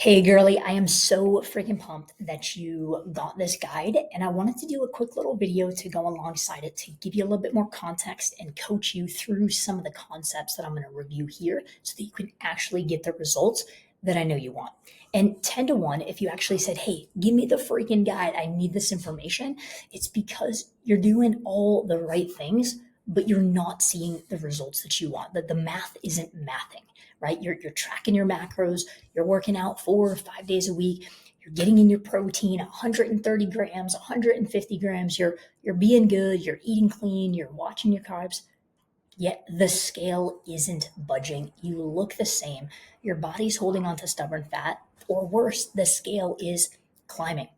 Hey girly, I am so freaking pumped that you got this guide, and I wanted to do a quick little video to go alongside it to give you a little bit more context and coach you through some of the concepts that I'm going to review here so that you can actually get the results that I know you want. And 10 to 1, if you actually said, hey, give me the freaking guide, I need this information, it's because you're doing all the right things, but you're not seeing the results that you want, that the math isn't mathing, right? You're tracking your macros, you're working out 4 or 5 days a week, you're getting in your protein 130 grams, 150 grams, you're being good, you're eating clean, you're watching your carbs, yet the scale isn't budging. You look the same, your body's holding on to stubborn fat, or worse, the scale is climbing.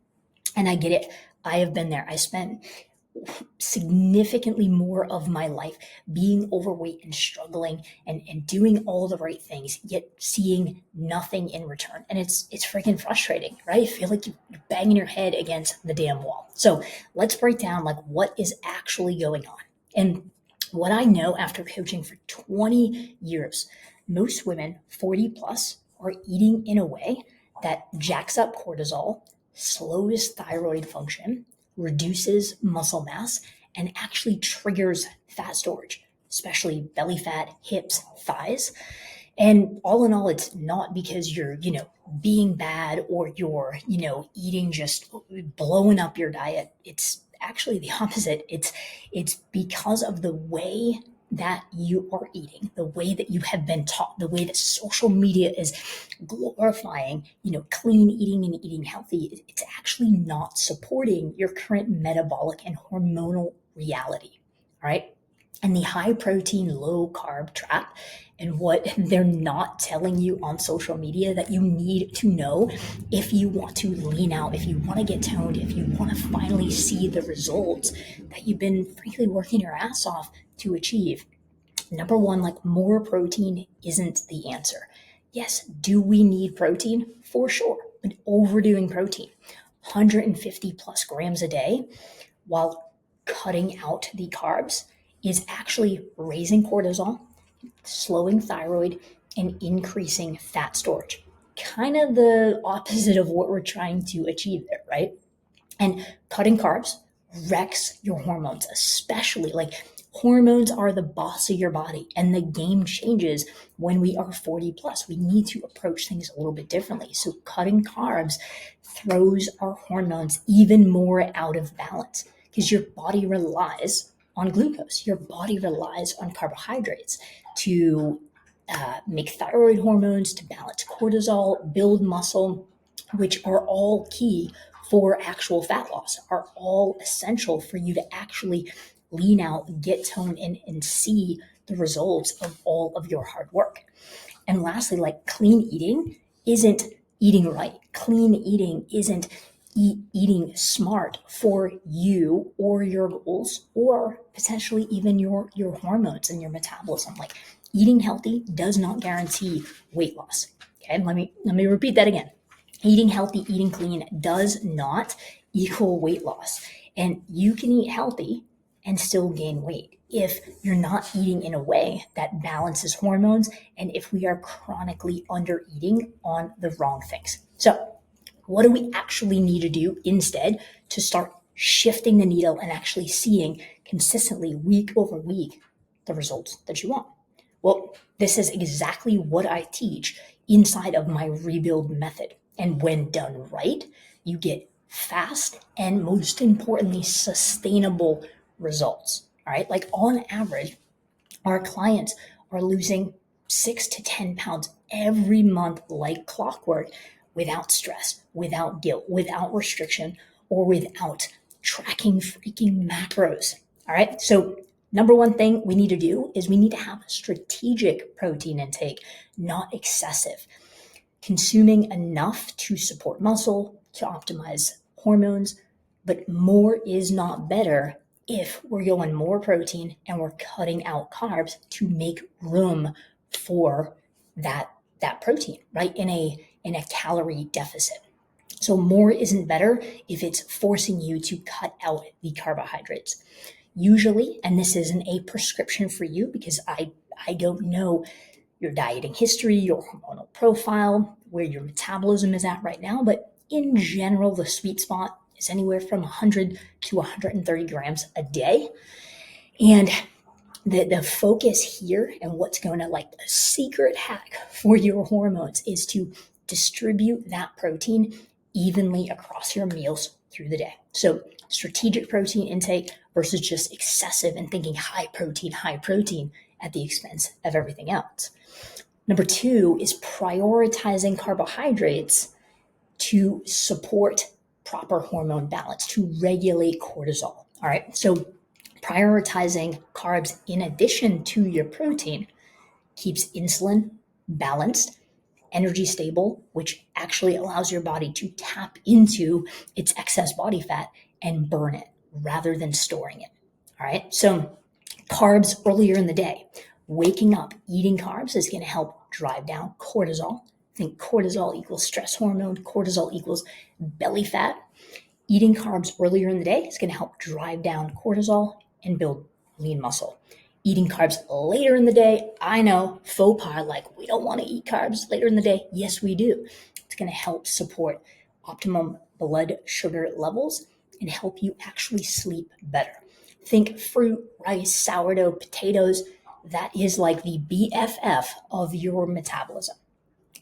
And I get it. I have been there. I spent significantly more of my life being overweight and struggling and doing all the right things, yet seeing nothing in return. And it's freaking frustrating, right? I feel like you're banging your head against the damn wall. So let's break down like what is actually going on. And what I know after coaching for 20 years, most women 40 plus are eating in a way that jacks up cortisol, slows thyroid function, reduces muscle mass, and actually triggers fat storage, especially belly fat, hips, thighs. And all in all, it's not because you're, being bad or you're, eating just blowing up your diet. It's actually the opposite. It's because of the way that you are eating, the way that you have been taught, the way that social media is glorifying, clean eating and eating healthy. It's actually not supporting your current metabolic and hormonal reality. All right. And the high protein, low carb trap, and what they're not telling you on social media that you need to know if you want to lean out, if you want to get toned, if you want to finally see the results that you've been frankly working your ass off to achieve. Number one, like more protein isn't the answer. Yes, do we need protein? For sure, but overdoing protein, 150 plus grams a day while cutting out the carbs is actually raising cortisol, slowing thyroid, and increasing fat storage. Kind of the opposite of what we're trying to achieve there, right? And cutting carbs wrecks your hormones, especially like hormones are the boss of your body, and the game changes when we are 40 plus. We need to approach things a little bit differently. So cutting carbs throws our hormones even more out of balance because your body relies on glucose. Your body relies on carbohydrates to make thyroid hormones, to balance cortisol, build muscle, which are all key for actual fat loss, are all essential for you to actually lean out, get toned, and see the results of all of your hard work. And lastly, like clean eating isn't eating right. Clean eating isn't eating smart for you or your goals or potentially even your hormones and your metabolism. Like eating healthy does not guarantee weight loss. Okay, let me repeat that again. Eating healthy, eating clean does not equal weight loss. And you can eat healthy and still gain weight if you're not eating in a way that balances hormones and if we are chronically under eating on the wrong things. So what do we actually need to do instead to start shifting the needle and actually seeing consistently week over week the results that you want? Well, this is exactly what I teach inside of my rebuild method. And when done right, you get fast and most importantly, sustainable results. All right. Like on average, our clients are losing 6 to 10 pounds every month, like clockwork, without stress, without guilt, without restriction, or without tracking freaking macros. All right. So number one thing we need to do is we need to have strategic protein intake, not excessive. Consuming enough to support muscle, to optimize hormones, but more is not better if we're going more protein and we're cutting out carbs to make room for that protein, right? In a calorie deficit. So more isn't better if it's forcing you to cut out the carbohydrates. Usually, and this isn't a prescription for you because I don't know your dieting history, your hormonal profile, where your metabolism is at right now, but in general, the sweet spot is anywhere from 100 to 130 grams a day. And the focus here and what's going to, like, the secret hack for your hormones is to distribute that protein evenly across your meals through the day. So strategic protein intake versus just excessive and thinking high protein at the expense of everything else. Number two is prioritizing carbohydrates to support proper hormone balance, to regulate cortisol. All right. So prioritizing carbs in addition to your protein keeps insulin balanced, energy stable, which actually allows your body to tap into its excess body fat and burn it rather than storing it. All right. So carbs earlier in the day, waking up, eating carbs is going to help drive down cortisol. Think cortisol equals stress hormone, cortisol equals belly fat. Eating carbs earlier in the day is going to help drive down cortisol and build lean muscle. Eating carbs later in the day, I know, faux pas, like we don't want to eat carbs later in the day. Yes, we do. It's going to help support optimum blood sugar levels and help you actually sleep better. Think fruit, rice, sourdough, potatoes. That is like the BFF of your metabolism.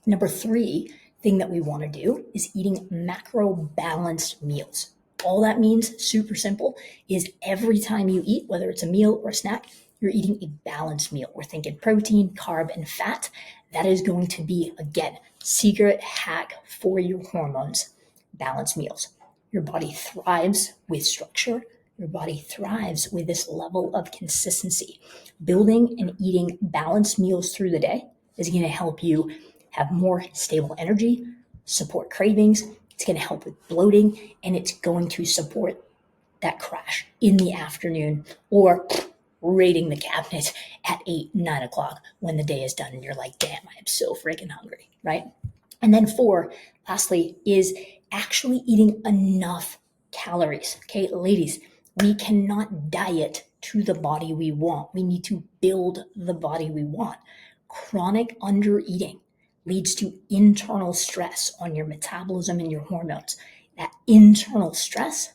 Number three thing that we want to do is eating macro balanced meals. All that means, super simple, is every time you eat, whether it's a meal or a snack, you're eating a balanced meal. We're thinking protein, carb, and fat. That is going to be, again, secret hack for your hormones, balanced meals. Your body thrives with structure. Your body thrives with this level of consistency. Building and eating balanced meals through the day is going to help you have more stable energy, support cravings. It's going to help with bloating, and it's going to support that crash in the afternoon or raiding the cabinet at 8, 9 o'clock when the day is done and you're like, damn, I am so freaking hungry, right? And then four, lastly, is actually eating enough calories. Okay, ladies, we cannot diet to the body we want. We need to build the body we want. Chronic undereating leads to internal stress on your metabolism and your hormones. That internal stress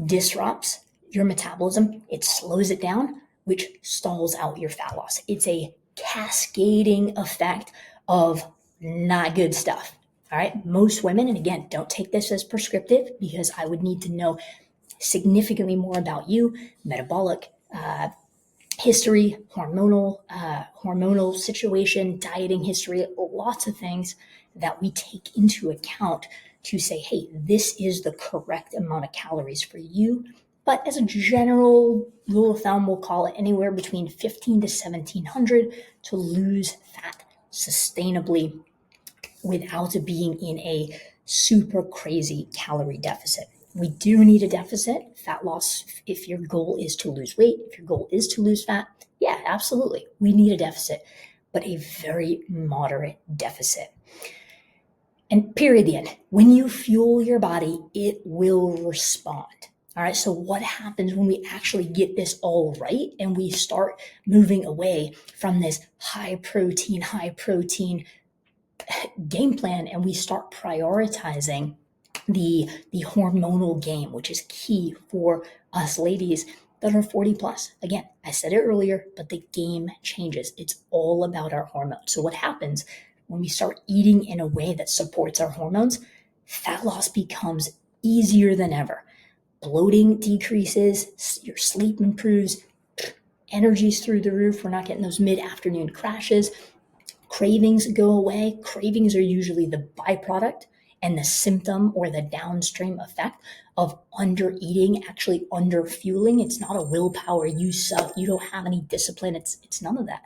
disrupts your metabolism. It slows it down, which stalls out your fat loss. It's a cascading effect of not good stuff. All right. Most women, and again, don't take this as prescriptive because I would need to know significantly more about you, metabolic history, hormonal situation, dieting history, lots of things that we take into account to say, hey, this is the correct amount of calories for you. But as a general rule of thumb, we'll call it anywhere between 15 to 1700 to lose fat sustainably without being in a super crazy calorie deficit. We do need a deficit, fat loss, if your goal is to lose weight, if your goal is to lose fat. Yeah, absolutely. We need a deficit, but a very moderate deficit. And period, the end. When you fuel your body, it will respond. All right. So what happens when we actually get this all right and we start moving away from this high protein game plan and we start prioritizing the hormonal game, which is key for us ladies that are 40 plus. Again, I said it earlier, but the game changes. It's all about our hormones. So what happens when we start eating in a way that supports our hormones? Fat loss becomes easier than ever. Bloating decreases, your sleep improves, energy's through the roof. We're not getting those mid-afternoon crashes. Cravings go away. Cravings are usually the byproduct and the symptom or the downstream effect of under eating, actually under fueling. It's not a willpower, you suck, you don't have any discipline. It's none of that.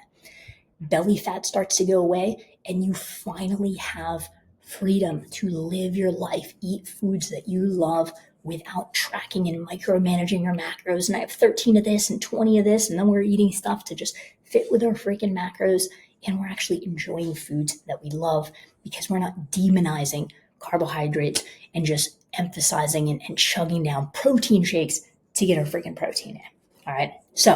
Belly fat starts to go away and you finally have freedom to live your life, eat foods that you love without tracking and micromanaging your macros. And I have 13 of this and 20 of this, and then we're eating stuff to just fit with our freaking macros. And we're actually enjoying foods that we love because we're not demonizing carbohydrates and just emphasizing and chugging down protein shakes to get our freaking protein in. All right. So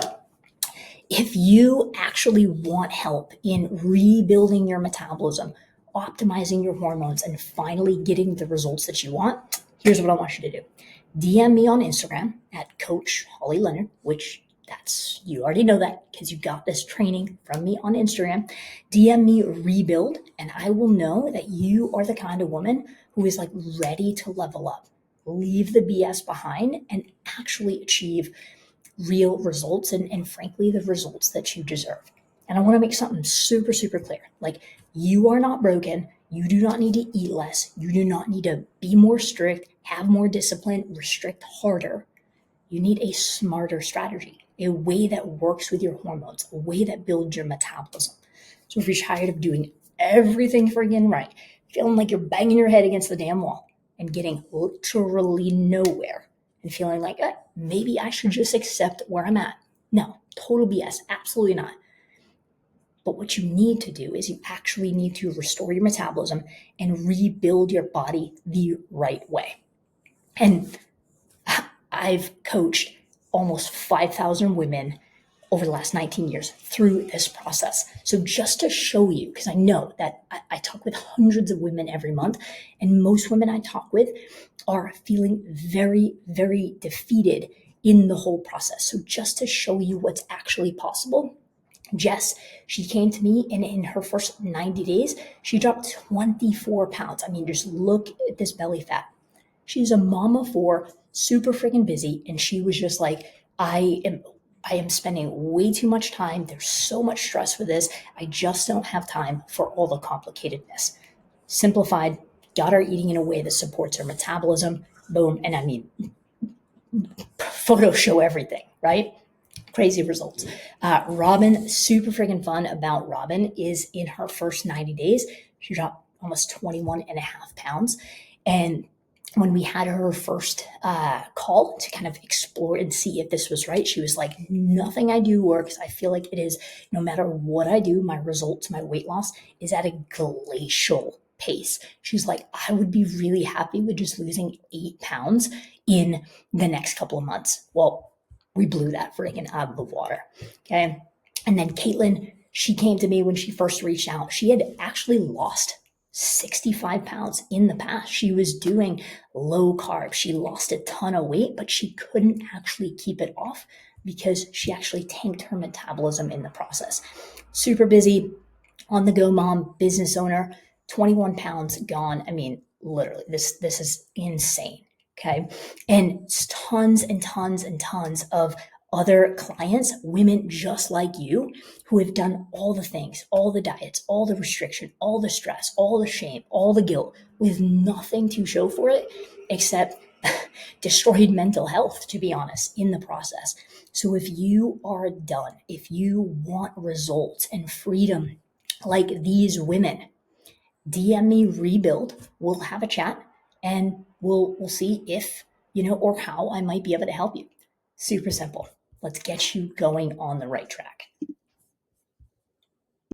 if you actually want help in rebuilding your metabolism, optimizing your hormones and finally getting the results that you want, here's what I want you to do. DM me on Instagram at Coach Holly Leonard, which you already know that because you got this training from me on Instagram. DM me Rebuild, and I will know that you are the kind of woman who is like ready to level up, leave the BS behind, and actually achieve real results and frankly, the results that you deserve. And I want to make something super, super clear. Like, you are not broken. You do not need to eat less. You do not need to be more strict, have more discipline, restrict harder. You need a smarter strategy, a way that works with your hormones, a way that builds your metabolism. So if you're tired of doing everything friggin' right, feeling like you're banging your head against the damn wall and getting literally nowhere, and feeling like maybe I should just accept where I'm at. No, total BS, absolutely not. But what you need to do is you actually need to restore your metabolism and rebuild your body the right way. And I've coached almost 5,000 women over the last 19 years through this process. So just to show you, because I know that I talk with hundreds of women every month, and most women I talk with are feeling very, very defeated in the whole process. So just to show you what's actually possible, Jess, she came to me, and in her first 90 days, she dropped 24 pounds. I mean, just look at this belly fat. She's a mom of four, super freaking busy, and she was just like, I am spending way too much time. There's so much stress with this. I just don't have time for all the complicatedness. Simplified, got her eating in a way that supports her metabolism. Boom. And I mean, photos show everything, right? Crazy results. Robin, super freaking fun about Robin is in her first 90 days, she dropped almost 21 and a half pounds. And when we had her first call to kind of explore and see if this was right, she was like, nothing I do works. I feel like it is, no matter what I do, my results, my weight loss is at a glacial pace. She's like, I would be really happy with just losing 8 pounds in the next couple of months. Well, we blew that friggin' out of the water. Okay. And then Caitlin, she came to me when she first reached out. She had actually lost 65 pounds in the past. She was doing low carb. She lost a ton of weight, but she couldn't actually keep it off because she actually tanked her metabolism in the process. Super busy, on the go mom, business owner, 21 pounds gone. I mean, literally, this is insane. Okay. And tons and tons and tons of other clients, women just like you, who have done all the things, all the diets, all the restriction, all the stress, all the shame, all the guilt, with nothing to show for it except destroyed mental health, to be honest, in the process. So if you are done, if you want results and freedom like these women, DM me Rebuild. We'll have a chat and we'll see if, or how I might be able to help you. Super simple. Let's get you going on the right track.